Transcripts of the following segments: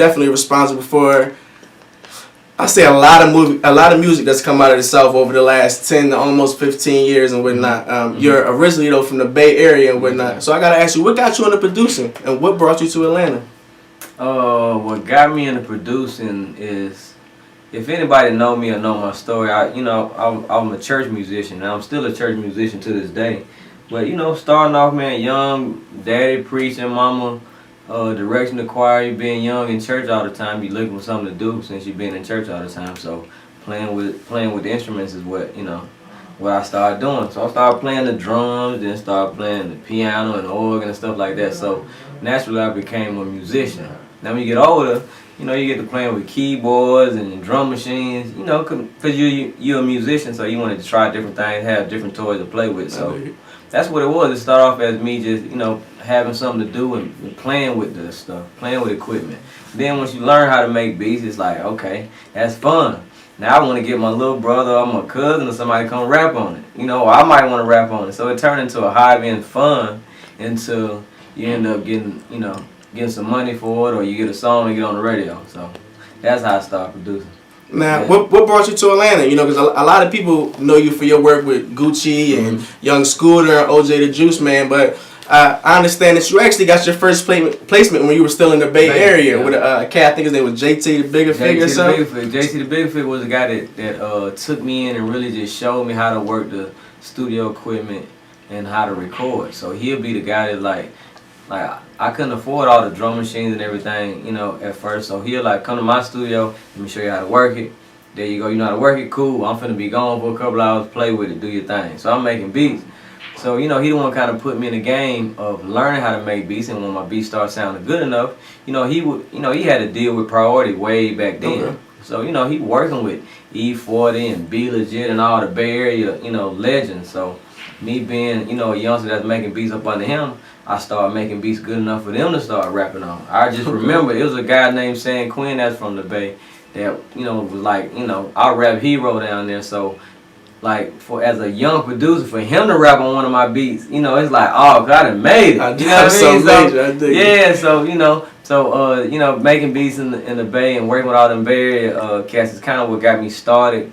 definitely responsible for, I say, a lot of music that's come out of the South over the last 10 to almost 15 years and whatnot. You're originally though from the Bay Area and whatnot. So I gotta ask you, what got you into producing and what brought you to Atlanta? What got me into producing is, if anybody know me or know my story, I'm a church musician, and I'm still a church musician to this day. But starting off, man, young, daddy preaching, mama direction the choir. You being young in church all the time, you looking for something to do since you been in church all the time. So playing with the instruments is what I started doing. So I started playing the drums, then started playing the piano and the organ and stuff like that. So naturally, I became a musician. Now when you get older, you get to playing with keyboards and drum machines, because you're a musician, so you wanted to try different things, have different toys to play with. So that's what it was. It started off as me just, having something to do and playing with the stuff, playing with equipment. Then once you learn how to make beats, it's like, okay, that's fun. Now I want to get my little brother or my cousin or somebody come rap on it. Or I might want to rap on it. So it turned into a hobby and fun until you end up getting some money for it, or you get a song and get on the radio. So that's how I started producing. Now, what brought you to Atlanta? Because a lot of people know you for your work with Gucci and Young Scooter and OJ the Juice Man, but I understand that you actually got your first placement when you were still in the Bay Area with a cat. I think his name was JT the Bigger Figure or something. JT the Bigger Figure was the guy that took me in and really just showed me how to work the studio equipment and how to record. So he'll be the guy that like I couldn't afford all the drum machines and everything, at first. So he'll come to my studio, let me show you how to work it. There you go, you know how to work it, cool. I'm finna be gone for a couple hours, play with it, do your thing. So I'm making beats. So, he the one kind of put me in the game of learning how to make beats, and when my beats start sounding good enough, he had to deal with Priority way back then. Okay. So, he working with E40 and B Legit and all the Bay Area, legends. So me being, a youngster that's making beats up under him, I started making beats good enough for them to start rapping on. I just remember it was a guy named San Quinn that's from the Bay that, was like, our rap hero down there. So as a young producer, for him to rap on one of my beats, it's like, oh, God, I done made it. You know what I mean? Major, I dig yeah, so making beats in the Bay and working with all them Bay Area cats is kind of what got me started.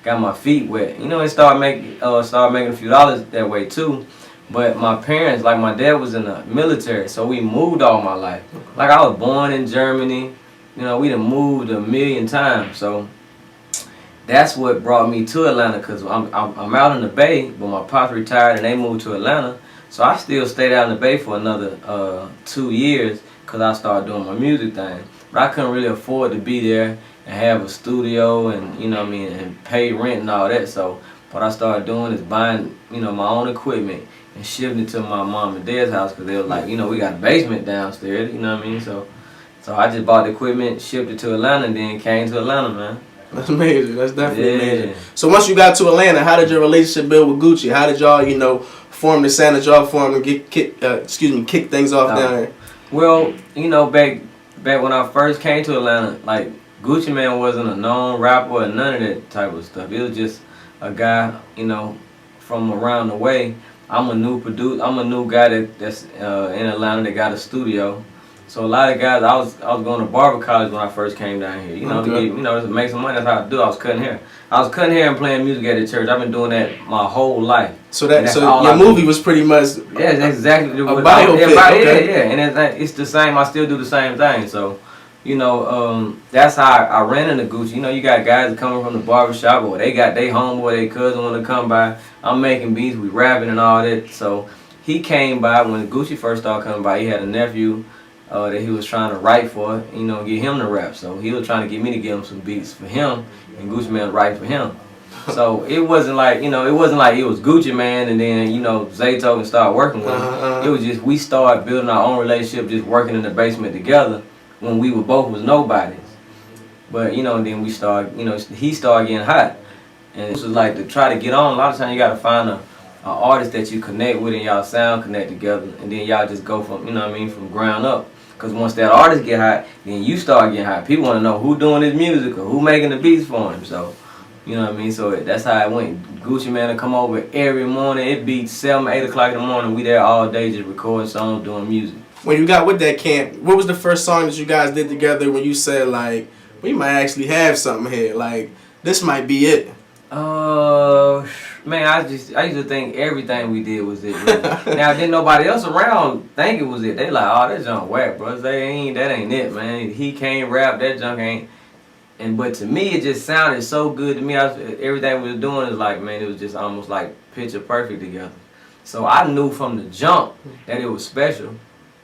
Got my feet wet. And started making a few dollars that way too. But my parents, my dad was in the military, so we moved all my life. I was born in Germany. We done moved a million times. So that's what brought me to Atlanta, because I'm out in the Bay, but my pops retired and they moved to Atlanta. So I still stayed out in the Bay for another 2 years because I started doing my music thing. But I couldn't really afford to be there and have a studio and, and pay rent and all that. So what I started doing is buying, my own equipment and shipping it to my mom and dad's house, because they were like, we got a basement downstairs, So I just bought the equipment, shipped it to Atlanta, and then came to Atlanta, man. That's amazing. That's definitely amazing. So once you got to Atlanta, how did your relationship build with Gucci? How did y'all, form the sound that y'all formed and kick things off down there? Well, back when I first came to Atlanta, Gucci Mane wasn't a known rapper or none of that type of stuff. It was just a guy, from around the way. I'm a new producer. I'm a new guy that's in Atlanta that got a studio. So a lot of guys, I was going to barber college when I first came down here. To make some money. That's how I do. I was cutting hair. I was cutting hair and playing music at the church. I've been doing that my whole life. So your movie was pretty much that's exactly what biopic. Yeah, and it's the same. I still do the same thing. So that's how I ran into Gucci. You got guys coming from the barbershop, or they got their homeboy, their cousin want to come by. I'm making beats, we rapping and all that. So he came by when Gucci first started coming by. He had a nephew that he was trying to write for, get him to rap. So he was trying to get me to give him some beats for him, and Gucci Mane write for him. So it wasn't like, it was Gucci Mane and then, Zaytoven started working with him. It was just, we started building our own relationship, just working in the basement together when we were both was nobodies. But, then we started, he started getting hot. And this was to try to get on, a lot of times you got to find an artist that you connect with and y'all sound connect together. And then y'all just go from, from ground up. Because once that artist get hot, then you start getting hot. People want to know who doing his music or who making the beats for him. So, So that's how it went. Gucci Mane to come over every morning. It be 7, 8 o'clock in the morning. We there all day just recording songs, doing music. when you got with that camp, what was the first song that you guys did together when you said like, we might actually have something here, like this might be it? Man, I used to think everything we did was it. Really. Now, didn't nobody else around think it was it. They like, oh, that junk whack, bro. That ain't it, man. He can't rap, that junk ain't. But to me, it just sounded so good to me. Everything we was doing is like, man, it was just almost like picture perfect together. So I knew from the jump that it was special.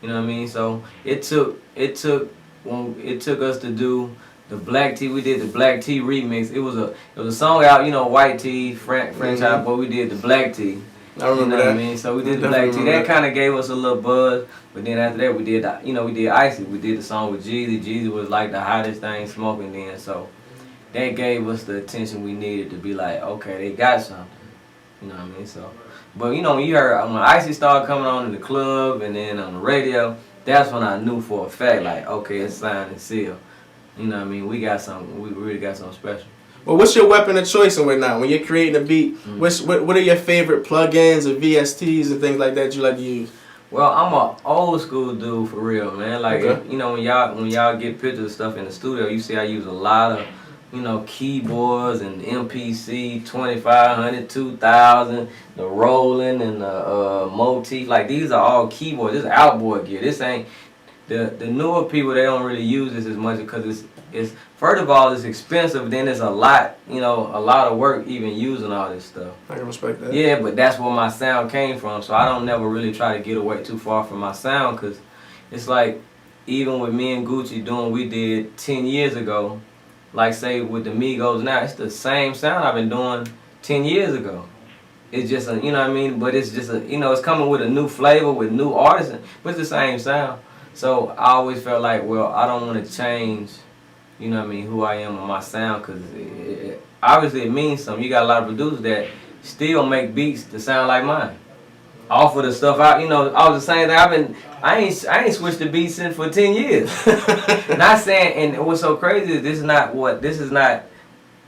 You know what I mean? So it took us to do the Black Tea. We did the Black Tea remix. It was a song out, you know, White Tea, franchise, but we did the Black Tea. I remember that. What I mean? So we did the Black Tea. That kind of gave us a little buzz. But then after that, we did Icy. We did the song with Jeezy. Jeezy was like the hottest thing smoking then. So that gave us the attention we needed to be like, okay, they got something. You know what I mean? So, but you know, when you heard when Icy started coming on in the club and then on the radio, that's when I knew for a fact, like, okay, it's signed and sealed. You know what I mean? We got something. We really got something special. Well, what's your weapon of choice and whatnot when you're creating a beat? What are your favorite plugins or VSTs and things like that you like to use? Well, I'm a old school dude for real, man. Like, you know, when y'all get pictures of stuff in the studio, you see I use a lot of, you know, keyboards and MPC 2500, 2000, the Roland and the Motif. Like, these are all keyboards. This is outboard gear. This ain't the newer people. They don't really use this as much because it's first of all it's expensive. Then it's a lot of work even using all this stuff. I can respect that. Yeah, but that's where my sound came from. So I don't never really try to get away too far from my sound because it's like even with me and Gucci doing what we did 10 years ago, like say with the Migos now, it's the same sound I've been doing 10 years ago. It's just you know what I mean? But it's just it's coming with a new flavor with new artists, but it's the same sound. So I always felt like, well, I don't want to change, you know what I mean, who I am on my sound, because obviously it means something. You got a lot of producers that still make beats that sound like mine. Off of the stuff I was the same thing. I ain't switched the beats in for 10 years. Not saying, and what's so crazy is this is not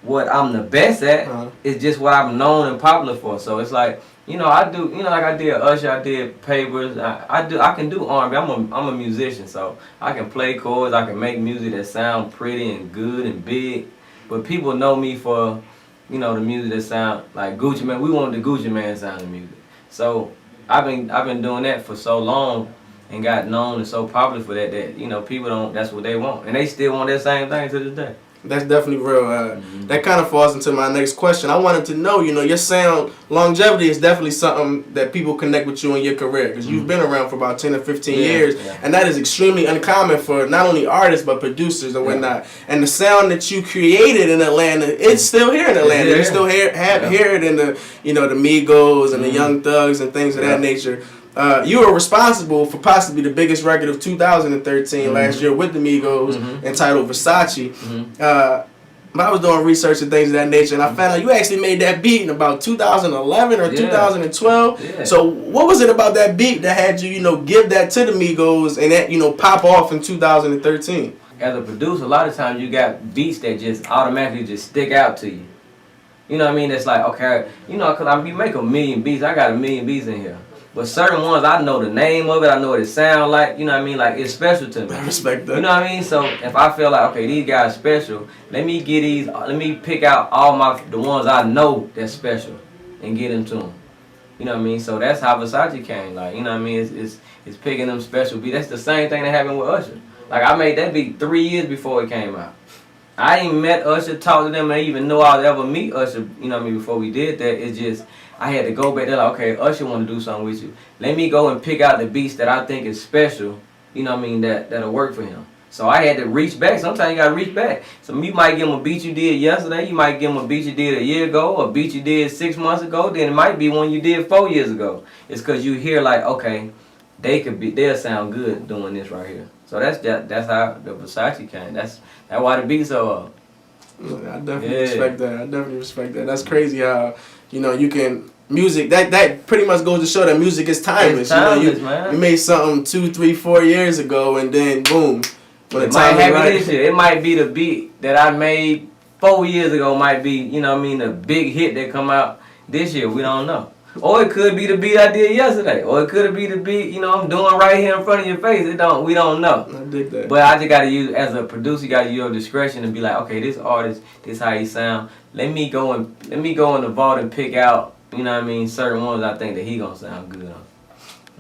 what I'm the best at. It's just what I'm known and popular for. So it's like, I do, like I did Usher, I did Papers, I can do R&B. I'm a musician, so I can play chords, I can make music that sound pretty and good and big. But people know me for, the music that sound like Gucci Mane. We want the Gucci Mane sound of music. So I've been doing that for so long and got known and so popular for that people that's what they want. And they still want that same thing to this day. That's definitely real. That kind of falls into my next question. I wanted to know, your sound longevity is definitely something that people connect with you in your career because you've been around for about 10 or 15 years, and that is extremely uncommon for not only artists but producers and whatnot. And the sound that you created in Atlanta, it's still here in Atlanta. You still hear it in the the Migos and the Young Thugs and things of that nature. You were responsible for possibly the biggest record of 2013 last year with the Migos, entitled Versace. But I was doing research and things of that nature, and I found out you actually made that beat in about 2011 or 2012. Yeah. So what was it about that beat that had you, give that to the Migos and that, pop off in 2013? As a producer, a lot of times you got beats that just automatically just stick out to you. You know what I mean? It's like, okay, because you make a million beats. I got a million beats in here. But certain ones, I know the name of it, I know what it sounds like, you know what I mean? Like, it's special to me. I respect that. You know what I mean? So, if I feel like, okay, these guys special, let me pick out the ones I know that's special and get them to them. You know what I mean? So, that's how Versace came. Like, you know what I mean? It's picking them special beats. That's the same thing that happened with Usher. Like, I made that beat 3 years before it came out. I ain't met Usher, talked to them, and even know I'd ever meet Usher, you know what I mean, before we did that. It's just, I had to go back there like, okay, Usher want to do something with you. Let me go and pick out the beats that I think is special, you know what I mean, that'll work for him. So I had to reach back. Sometimes you got to reach back. So you might give him a beat you did yesterday. You might give him a beat you did a year ago, a beat you did 6 months ago. Then it might be one you did 4 years ago. It's because you hear like, okay, they'll sound good doing this right here. So that's how the Versace came. That's why the beat's so up. I definitely respect that. That's crazy how, you can music that pretty much goes to show that music is timeless. It's timeless, man. You made something 2, 3, 4 years ago and then boom. It might happen this year. It might be the beat that I made 4 years ago might be, the big hit that come out this year. We don't know. Or it could be the beat I did yesterday. Or it could be the beat, you know, I'm doing right here in front of your face. We don't know. I dig that. But I just gotta use, as a producer, you gotta use your discretion and be like, okay, this artist, this how he sound. Let me go in the vault and pick out, you know what I mean, certain ones I think that he gonna sound good on.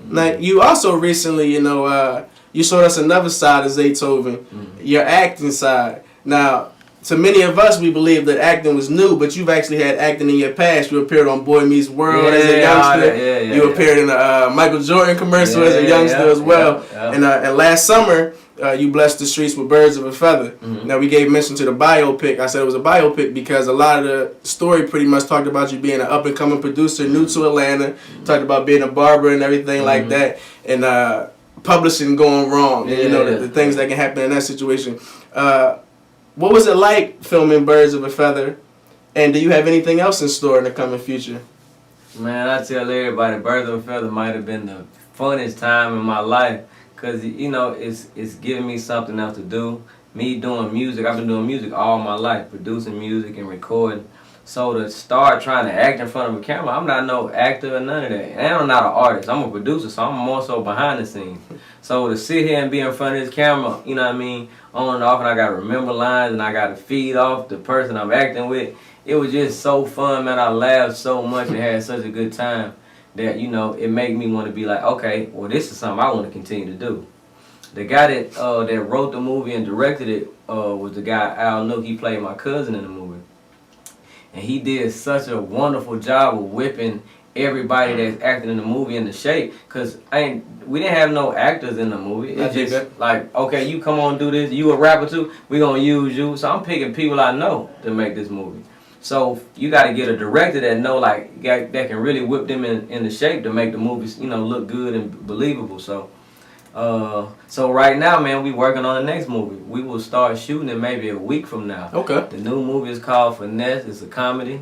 Now, you also recently, you showed us another side of Zaytoven, your acting side. Now, to many of us, we believe that acting was new, but you've actually had acting in your past. You appeared on Boy Meets World as a youngster. You appeared in a Michael Jordan commercial as a youngster as well. And last summer, you blessed the streets with Birds of a Feather. Now, we gave mention to the biopic. I said it was a biopic because a lot of the story pretty much talked about you being an up-and-coming producer, new to Atlanta, talked about being a barber and everything like that, and publishing going wrong, and the things that can happen in that situation. What was it like filming Birds of a Feather, and do you have anything else in store in the coming future? Man, I tell everybody, Birds of a Feather might have been the funnest time in my life, because, it's giving me something else to do. Me doing music, I've been doing music all my life, producing music and recording. So to start trying to act in front of a camera, I'm not no actor or none of that. And I'm not an artist. I'm a producer, so I'm more so behind the scenes. So to sit here and be in front of this camera, you know what I mean, on and off, and I got to remember lines, and I got to feed off the person I'm acting with, it was just so fun, man. I laughed so much and had such a good time that, it made me want to be like, okay, well, this is something I want to continue to do. The guy that wrote the movie and directed it was the guy, Nuke. He played my cousin in the movie. And he did such a wonderful job of whipping everybody that's acting in the movie into shape. Because we didn't have no actors in the movie. It's just like, okay, you come on do this. You a rapper too? We going to use you. So I'm picking people I know to make this movie. So you got to get a director that know, like, that can really whip them into shape to make the movies, look good and believable. So right now, man, we working on the next movie. We will start shooting it maybe a week from now. Okay. The new movie is called Finesse. It's a comedy.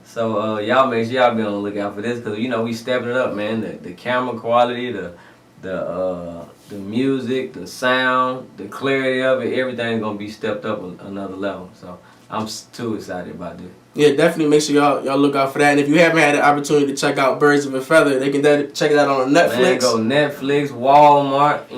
So y'all make sure y'all be on the lookout for this, because we stepping it up, man. The camera quality, the music, the sound, the clarity of it, everything's gonna be stepped up another level. So I'm too excited about this. Yeah, definitely make sure y'all look out for that. And if you haven't had the opportunity to check out Birds of a Feather, they can check it out on Netflix. Man, go Netflix, Walmart,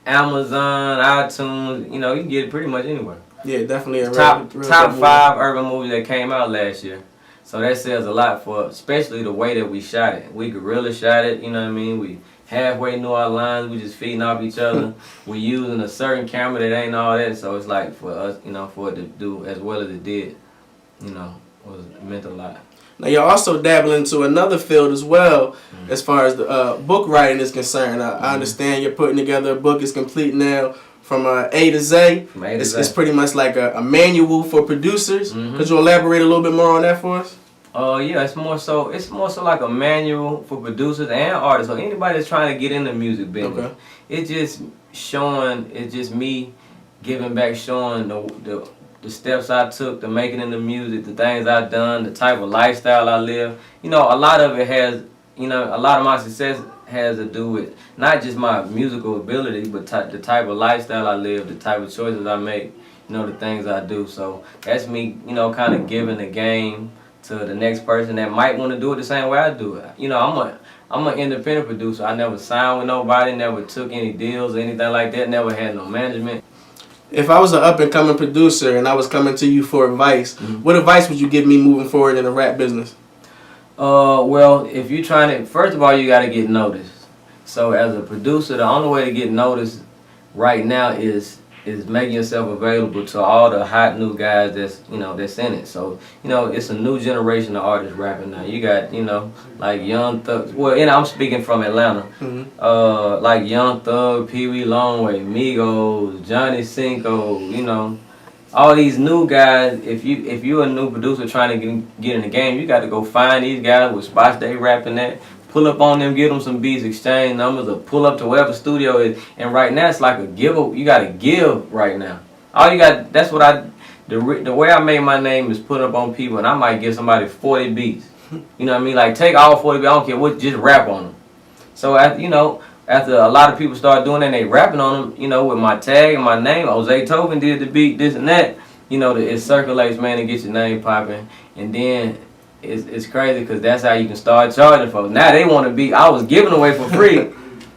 Amazon, iTunes. You can get it pretty much anywhere. Yeah, definitely a top 5 urban movie that came out last year. So that says a lot for, especially the way that we shot it. We guerrilla shot it, you know what I mean? We halfway knew our lines, we just feeding off each other. We using a certain camera that ain't all that, so it's like for us, for it to do as well as it did, it meant a lot. Now you're also dabbling into another field as well, as far as the book writing is concerned. I understand you're putting together a book. It's complete now from A to Z. From A to Z. It's pretty much like a manual for producers. Could you elaborate a little bit more on that for us? Yeah, it's more so like a manual for producers and artists, or anybody that's trying to get in the music business. Okay. It's just me giving back, showing the steps I took to make it in the music, the things I've done, the type of lifestyle I live. A lot of it has, a lot of my success has to do with not just my musical ability, but the type of lifestyle I live, the type of choices I make, the things I do. So that's me, kind of giving the game to the next person that might want to do it the same way I do it. I'm an independent producer. I never signed with nobody, never took any deals or anything like that, never had no management. If I was an up-and-coming producer and I was coming to you for advice, what advice would you give me moving forward in the rap business? Well, if you're trying to, first of all, you got to get noticed. So as a producer, the only way to get noticed right now is making yourself available to all the hot new guys that's in it. So, it's a new generation of artists rapping now. You got, like Young Thug. Well, I'm speaking from Atlanta. Like Young Thug, Pee Wee Longway, Migos, Johnny Cinco, all these new guys. If you're a new producer trying to get in the game, you got to go find these guys with spots they rapping at. Pull up on them, give them some beats, exchange numbers, or pull up to wherever studio is. And right now, it's like a give. You got to give right now. All you got. That's what the way I made my name is put up on people, and I might give somebody 40 beats. You know what I mean? Like take all 40 beats. I don't care what. Just rap on them. So after a lot of people start doing that, and they rapping on them. With my tag and my name. Oh, Zaytoven did the beat, this and that. It circulates, man, and gets your name popping, and then it's crazy because that's how you can start charging folks. Now they want to be. I was giving away for free.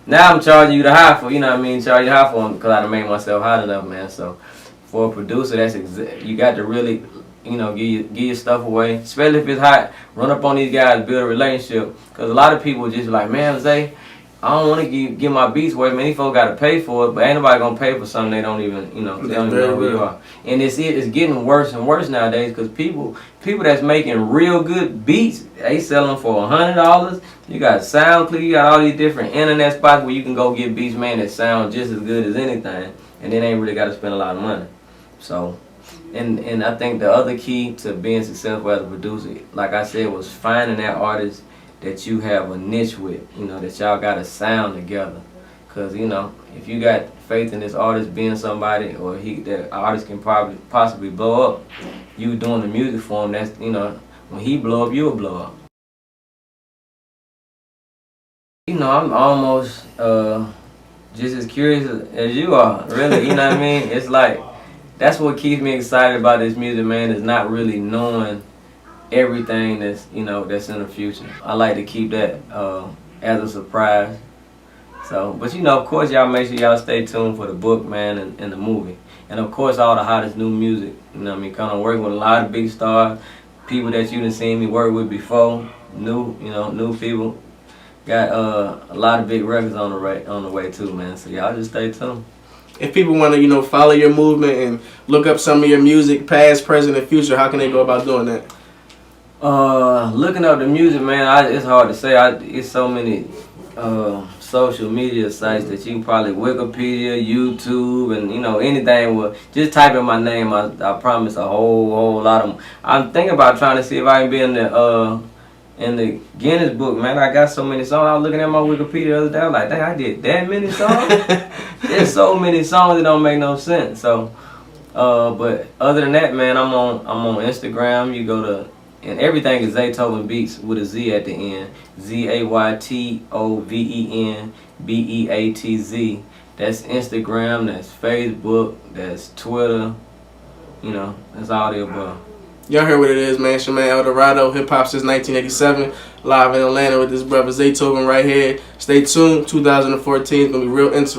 Now I'm charging you the high for. You know what I mean? Charge you high for them because I done made myself hot enough, man. So for a producer, you got to really, give your stuff away. Especially if it's hot. Run up on these guys, build a relationship. Because a lot of people just like, man, Zay, I don't want to give my beats away. Man, these folks got to pay for it, but ain't nobody going to pay for something they don't even, they don't even know who you are. And it's getting worse and worse nowadays because people that's making real good beats, they sell them for $100. You got SoundCloud, you got all these different internet spots where you can go get beats, man, that sound just as good as anything, and then ain't really got to spend a lot of money. So, and I think the other key to being successful as a producer, like I said, was finding that artist that you have a niche with, that y'all got a sound together. Cause if you got faith in this artist being somebody, or that artist can possibly blow up, you doing the music for him. That's when he blow up, you'll blow up. I'm almost just as curious as you are, really. You know what I mean? It's like that's what keeps me excited about this music, man. Is not really knowing everything that's that's in the future. I like to keep that as a surprise. So, but of course, y'all make sure y'all stay tuned for the book, man, and the movie, and of course all the hottest new music. Kind of working with a lot of big stars, people that you done seen me work with before, new people. Got a lot of big records on the way too, man. So y'all just stay tuned. If people want to follow your movement and look up some of your music, past, present, and future, how can they go about doing that? Looking up the music, man, it's hard to say. It's so many social media sites that you can probably Wikipedia, YouTube, and anything will just type in my name. I promise a whole lot of them. I'm thinking about trying to see if I can be in the Guinness book, man. I got so many songs. I was looking at my Wikipedia the other day. I was like, dang, I did that many songs. There's so many songs that don't make no sense. So, but other than that, man, I'm on Instagram. You go to, and everything is Zaytoven Beats with a Z at the end. ZaytovenBeatz. That's Instagram. That's Facebook. That's Twitter. That's all the above. Y'all heard what it is, man. It's your man Eldorado, hip hop since 1987, live in Atlanta with this brother Zaytoven right here. Stay tuned. 2014 is gonna be real interesting.